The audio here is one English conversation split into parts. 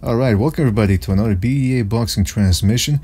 Alright, welcome everybody to another BDA Boxing transmission.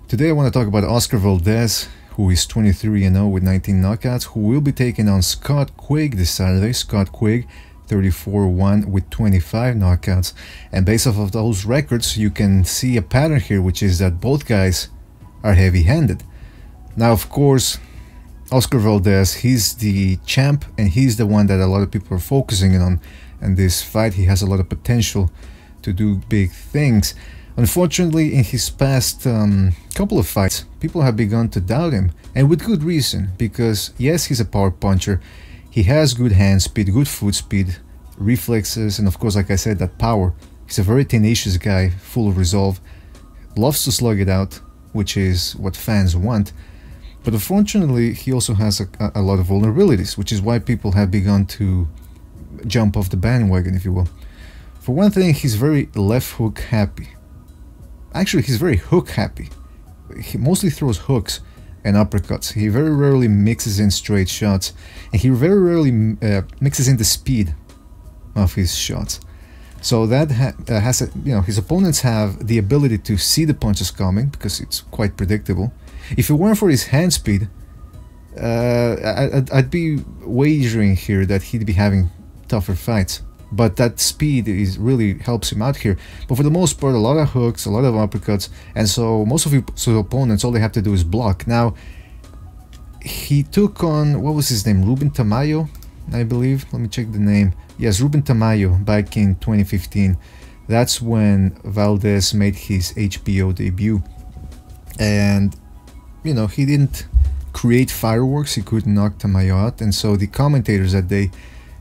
Today I want to talk about Oscar Valdez, who is 23-0 with 19 knockouts, who will be taking on Scott Quigg this Saturday. Scott Quigg, 34-1 with 25 knockouts. And based off of those records, you can see a pattern here, which is that both guys are heavy-handed. Now, of course, Oscar Valdez, he's the champ, and he's the one that a lot of people are focusing on. And this fight, he has a lot of potential to do big things. Unfortunately, in his past couple of fights, people have begun to doubt him, and with good reason, because yes, he's a power puncher, he has good hand speed, good foot speed, reflexes, and of course, like I said, that power. He's a very tenacious guy, full of resolve, loves to slug it out, which is what fans want. But unfortunately, he also has a lot of vulnerabilities, which is why people have begun to jump off the bandwagon, if you will. For one thing, he's very left hook happy. Actually, he's very hook happy. He mostly throws hooks and uppercuts. He very rarely mixes in straight shots, and he very rarely mixes in the speed of his shots. So that his opponents have the ability to see the punches coming because it's quite predictable. If it weren't for his hand speed, I'd be wagering here that he'd be having tougher fights. But that speed really helps him out here. But for the most part, a lot of hooks, a lot of uppercuts, and so most of his opponents, all they have to do is block. Now, he took on, what was his name? Ruben Tamayo, I believe. Let me check the name. Yes, Ruben Tamayo, back in 2015. That's when Valdez made his HBO debut. And, you know, he didn't create fireworks. He couldn't knock Tamayo out. And so the commentators that day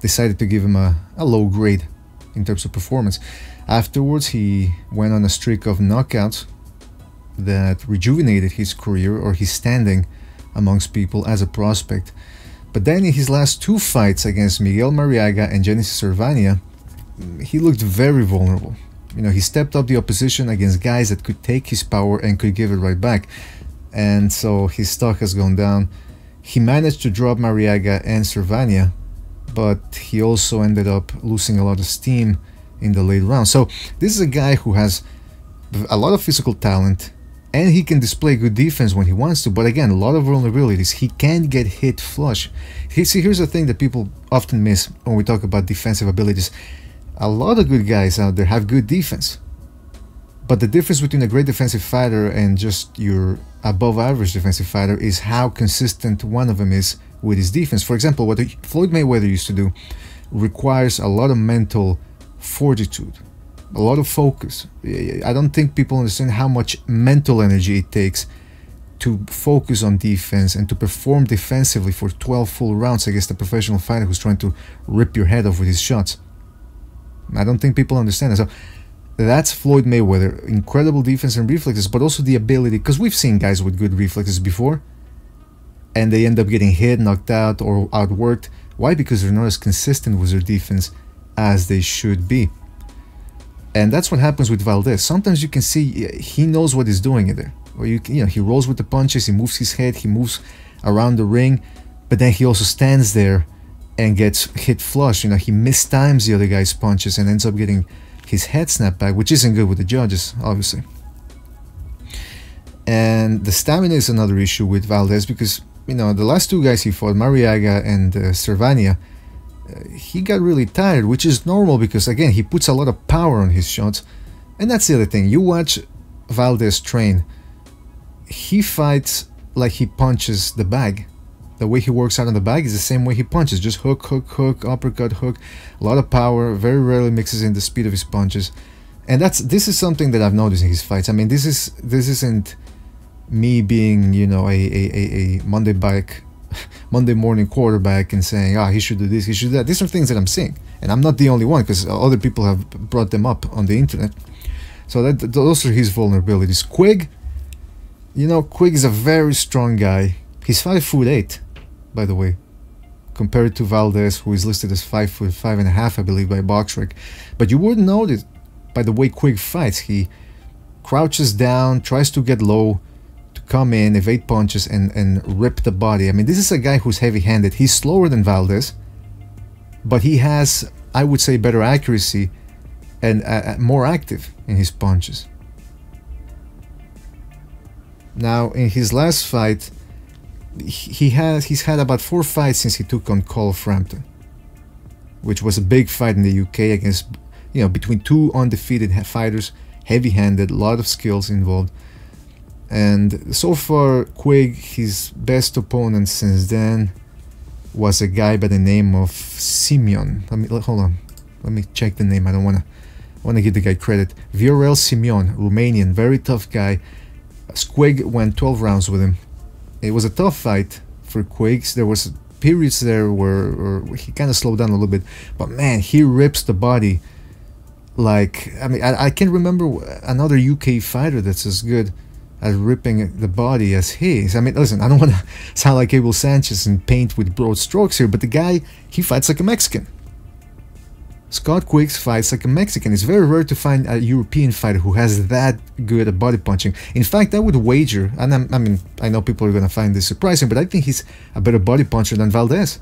decided to give him a low grade in terms of performance. Afterwards, he went on a streak of knockouts that rejuvenated his career or his standing amongst people as a prospect. But then in his last two fights against Miguel Mariaga and Genesis Servania, he looked very vulnerable. You know, he stepped up the opposition against guys that could take his power and could give it right back. And so his stock has gone down. He managed to drop Mariaga and Servania, but he also ended up losing a lot of steam in the late round. So this is a guy who has a lot of physical talent, and he can display good defense when he wants to, but again, a lot of vulnerabilities. He can't get hit flush. See, here's the thing that people often miss when we talk about defensive abilities. A lot of good guys out there have good defense, but the difference between a great defensive fighter and just your above average defensive fighter is how consistent one of them is with his defense. For example, what Floyd Mayweather used to do requires a lot of mental fortitude, a lot of focus. I don't think people understand how much mental energy it takes to focus on defense and to perform defensively for 12 full rounds against a professional fighter who's trying to rip your head off with his shots. I don't think people understand that. So that's Floyd Mayweather. Incredible defense and reflexes, but also the ability, because we've seen guys with good reflexes before, and they end up getting hit, knocked out, or outworked. Why? Because they're not as consistent with their defense as they should be. And that's what happens with Valdez. Sometimes you can see he knows what he's doing in there. Or he rolls with the punches, he moves his head, he moves around the ring, but then he also stands there and gets hit flush. You know, he mistimes the other guy's punches and ends up getting his head snapped back, which isn't good with the judges, obviously. And the stamina is another issue with Valdez because, you know, the last two guys he fought, Mariaga and Servania, he got really tired, which is normal because, again, he puts a lot of power on his shots. And that's the other thing. You watch Valdez train, he fights like he punches the bag. The way he works out on the bag is the same way he punches. Just hook, hook, hook, uppercut, hook. A lot of power, very rarely mixes in the speed of his punches. And this is something that I've noticed in his fights. I mean, this isn't me being, you know, a Monday morning quarterback and saying, he should do this, he should do that. These are things that I'm seeing, and I'm not the only one because other people have brought them up on the internet. So those are his vulnerabilities. Quigg, you know, Quigg is a very strong guy. He's 5'8", by the way, compared to Valdez, who is listed as 5'5.5", I believe, by BoxRec. But you wouldn't know it by the way Quigg fights. He crouches down, tries to get low, come in, evade punches, and rip the body. I mean, this is a guy who's heavy-handed. He's slower than Valdez, but he has, I would say, better accuracy and more active in his punches. Now, in his last fight, he's had about 4 fights since he took on Frampton, which was a big fight in the UK against, you know, between 2 undefeated fighters, heavy-handed, a lot of skills involved. And so far, Quigg, his best opponent since then was a guy by the name of Simeon. Hold on, let me check the name. I don't want to give the guy credit. Viorel Simeon, Romanian, very tough guy. Quigg went 12 rounds with him. It was a tough fight for Quigg. There was periods there where he kind of slowed down a little bit, but man, he rips the body like, I mean, I can't remember another UK fighter that's as good at ripping the body as his. I mean, listen, I don't want to sound like Abel Sanchez and paint with broad strokes here, but the guy, he fights like a Mexican. Scott Quigg fights like a Mexican. It's very rare to find a European fighter who has that good at body punching. In fact, I would wager, and I mean, I know people are going to find this surprising, but I think he's a better body puncher than Valdez.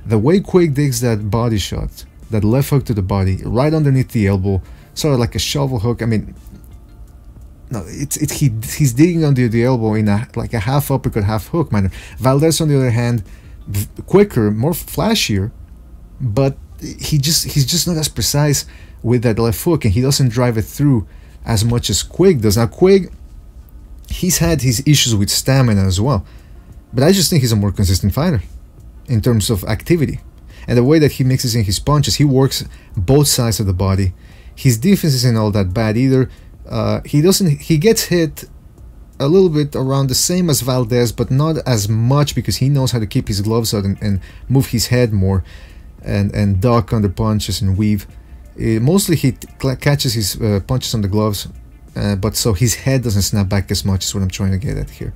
The way Quigg digs that body shot, that left hook to the body, right underneath the elbow, sort of like a shovel hook. I mean, no, he's digging under the elbow in like a half uppercut, half hook manner. Valdez, on the other hand, quicker, more flashier, but he's just not as precise with that left hook, and he doesn't drive it through as much as Quigg does. Now Quigg, he's had his issues with stamina as well, but I just think he's a more consistent fighter in terms of activity and the way that he mixes in his punches. He works both sides of the body. His defense isn't all that bad either. He gets hit a little bit around the same as Valdez, but not as much, because he knows how to keep his gloves out and move his head more and duck under punches and weave. Mostly he catches his punches on the gloves, but so his head doesn't snap back as much, is what I'm trying to get at here.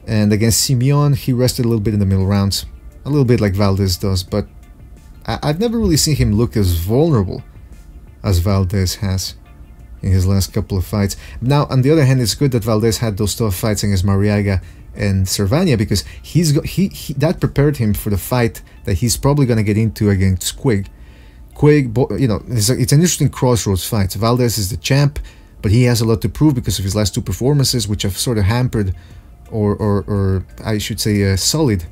And against Simeon, he rested a little bit in the middle rounds, a little bit like Valdez does, but I've never really seen him look as vulnerable as Valdez has in his last couple of fights. Now, on the other hand, it's good that Valdez had those tough fights against Mariaga and Cervania, because that prepared him for the fight that he's probably going to get into against Quigg. Quigg, you know, it's an interesting crossroads fight. Valdez is the champ, but he has a lot to prove because of his last 2 performances, which have sort of hampered, or I should say, sullied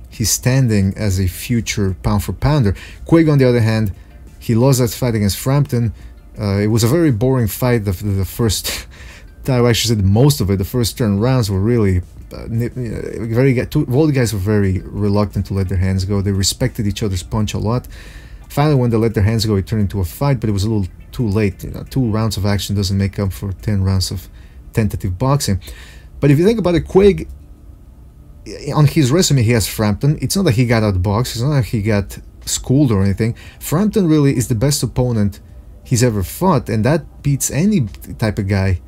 his standing as a future pound for pounder. Quigg, on the other hand, he lost that fight against Frampton. It was a very boring fight. The first, I should say, most of it, the first 10 rounds were really both the guys were very reluctant to let their hands go. They respected each other's punch a lot. Finally, when they let their hands go, it turned into a fight, but it was a little too late. You know, 2 rounds of action doesn't make up for 10 rounds of tentative boxing. But if you think about it, Quigg, on his resume, he has Frampton. It's not that he got outboxed. It's not that he got schooled or anything. Frampton really is the best opponent he's ever fought, and that beats any type of guy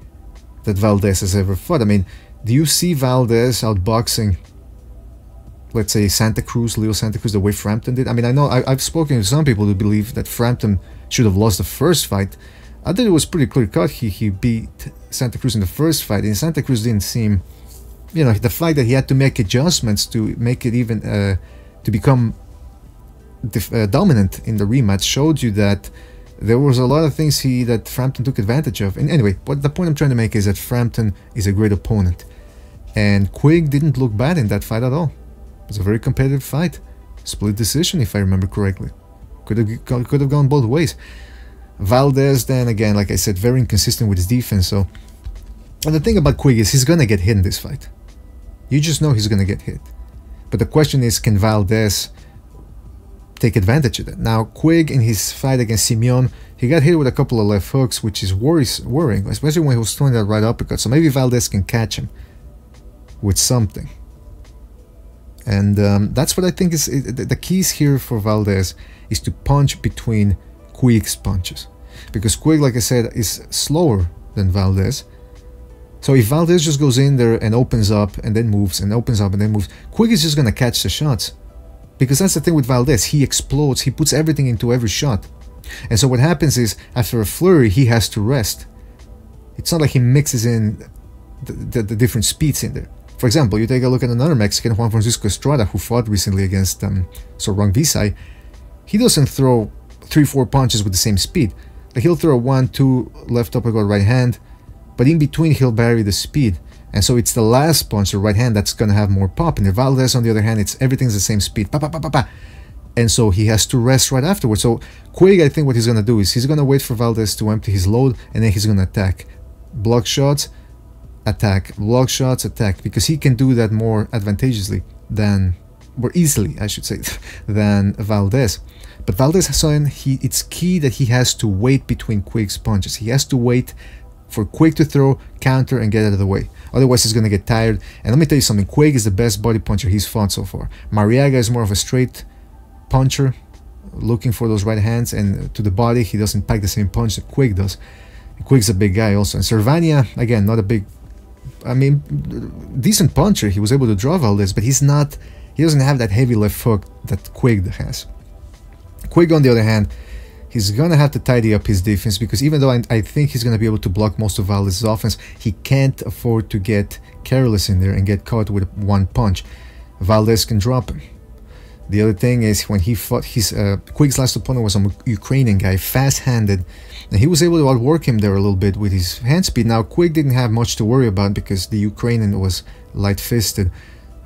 that Valdez has ever fought. I mean, do you see Valdez outboxing, let's say, Leo Santa Cruz, the way Frampton did? I mean, I know I've spoken to some people who believe that Frampton should have lost the first fight. I think it was pretty clear cut. He beat Santa Cruz in the first fight, and Santa Cruz didn't seem, you know, the fact that he had to make adjustments to make it even to become dominant in the rematch showed you that there was a lot of things that Frampton took advantage of. And anyway, what the point I'm trying to make is that Frampton is a great opponent, and Quigg didn't look bad in that fight at all. It was a very competitive fight, split decision if I remember correctly. Could have gone both ways. Valdez, then again, like I said, very inconsistent with his defense. So, and the thing about Quigg is he's gonna get hit in this fight. You just know he's gonna get hit. But the question is, can Valdez take advantage of that? Now, Quigg, in his fight against Simeon, he got hit with a couple of left hooks, which is worrying, especially when he was throwing that right uppercut. So maybe Valdez can catch him with something. And that's what I think is the keys here for Valdez, is to punch between Quigg's punches. Because Quigg, like I said, is slower than Valdez. So if Valdez just goes in there and opens up and then moves and opens up and then moves, Quigg is just going to catch the shots. Because that's the thing with Valdez, he explodes, he puts everything into every shot. And so what happens is, after a flurry, he has to rest. It's not like he mixes in the different speeds in there. For example, you take a look at another Mexican, Juan Francisco Estrada, who fought recently against Sorang Visay. He doesn't throw 3-4 punches with the same speed. Like he'll throw 1-2 left uppercut, right hand, but in between he'll vary the speed. And so it's the last punch, the right hand, that's gonna have more pop. And Valdez, on the other hand, everything's the same speed. Pa, pa, pa, pa, pa. And so he has to rest right afterwards. So Quigg, I think what he's gonna do is he's gonna wait for Valdez to empty his load, and then he's gonna attack. Block shots, attack. Block shots, attack. Because he can do that more advantageously than, more easily, I should say, than Valdez. But Valdez, it's key that he has to wait between Quigg's punches. He has to wait for Quigg to throw, counter, and get out of the way. Otherwise, he's going to get tired. And let me tell you something, Quigg is the best body puncher he's fought so far. Mariaga is more of a straight puncher, looking for those right hands, and to the body, he doesn't pack the same punch that Quigg does. Quigg's a big guy also. And Cervania, again, not a big, I mean, decent puncher. He was able to draw Valdez, but he doesn't have that heavy left hook that Quigg has. Quigg, on the other hand, he's gonna have to tidy up his defense, because even though I think he's gonna be able to block most of Valdez's offense, he can't afford to get careless in there and get caught with one punch. Valdez can drop him. The other thing is, when he fought Quigg's last opponent was a Ukrainian guy, fast-handed, and he was able to outwork him there a little bit with his hand speed. Now Quigg didn't have much to worry about because the Ukrainian was light-fisted.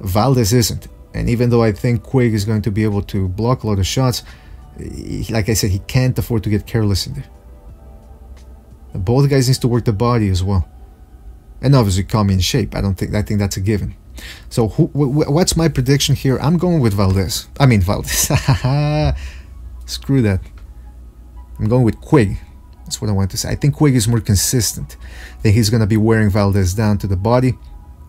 Valdez isn't, and even though I think Quigg is going to be able to block a lot of shots, like I said, he can't afford to get careless in there. Both guys need to work the body as well, and obviously come in shape. I think that's a given. So what's my prediction here? I'm going with Valdez. I mean Valdez. Screw that. I'm going with Quigg. That's what I want to say. I think Quigg is more consistent. I think he's gonna be wearing Valdez down to the body,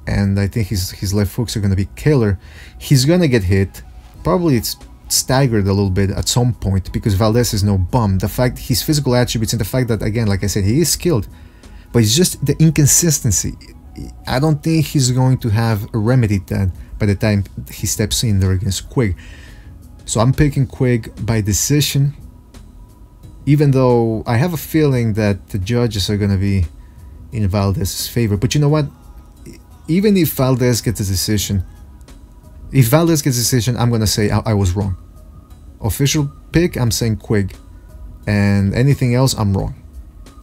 and I think his left hooks are gonna be killer. He's gonna get hit. Probably it's staggered a little bit at some point, because Valdez is no bum. The fact, his physical attributes, and the fact that, again, like I said, he is skilled, but it's just the inconsistency. I don't think he's going to have remedied that by the time he steps in there against Quigg. So I'm picking Quigg by decision, even though I have a feeling that the judges are going to be in Valdez's favor. But you know what? Even if Valdez gets a decision, I'm going to say I was wrong. Official pick, I'm saying Quigg. And anything else, I'm wrong.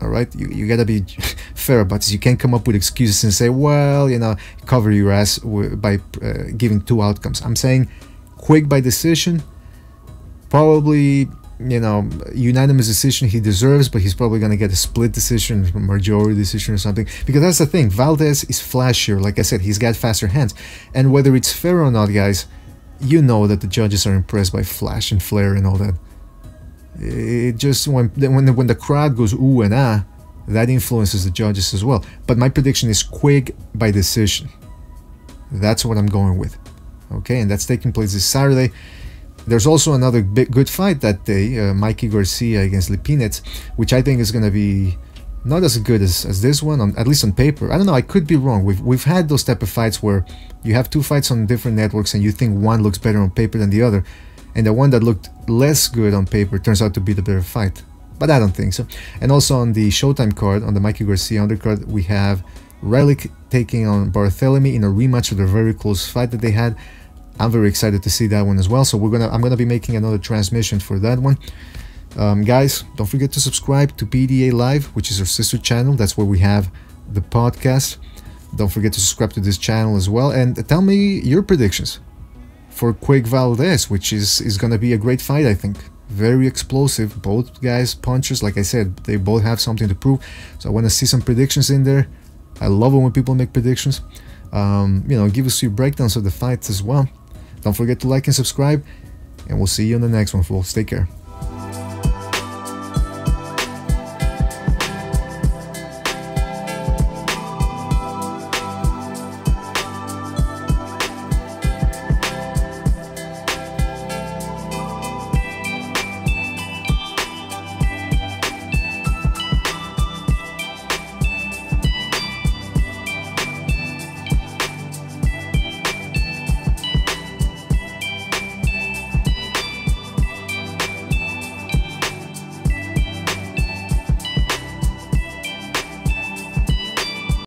Alright? You got to be fair about this. You can't come up with excuses and say, well, you know, cover your ass by giving two outcomes. I'm saying Quigg by decision. Probably, you know, unanimous decision he deserves, but he's probably going to get a split decision, majority decision or something. Because that's the thing, Valdez is flashier. Like I said, he's got faster hands. And whether it's fair or not, guys, you know that the judges are impressed by flash and flare and all that. It just, when the crowd goes ooh and ah, that influences the judges as well. But my prediction is Quigg by decision. That's what I'm going with. Okay, and that's taking place this Saturday. There's also another good fight that day, Mikey Garcia against Lipinets, which I think is going to be not as good as this one, at least on paper. I don't know, I could be wrong. We've had those type of fights where you have two fights on different networks and you think one looks better on paper than the other, and the one that looked less good on paper turns out to be the better fight. But I don't think so. And also on the Showtime card, on the Mikey Garcia undercard, we have Relic taking on Barthélemy in a rematch of their very close fight that they had. I'm very excited to see that one as well. So I'm gonna be making another transmission for that one. Guys, don't forget to subscribe to BDA Live, which is our sister channel. That's where we have the podcast. Don't forget to subscribe to this channel as well, and tell me your predictions for Quigg Valdez, which is gonna be a great fight. I think very explosive. Both guys punchers. Like I said, they both have something to prove. So I want to see some predictions in there. I love it when people make predictions. You know, give us your breakdowns of the fights as well. Don't forget to like and subscribe, and we'll see you on the next one, folks. Take care.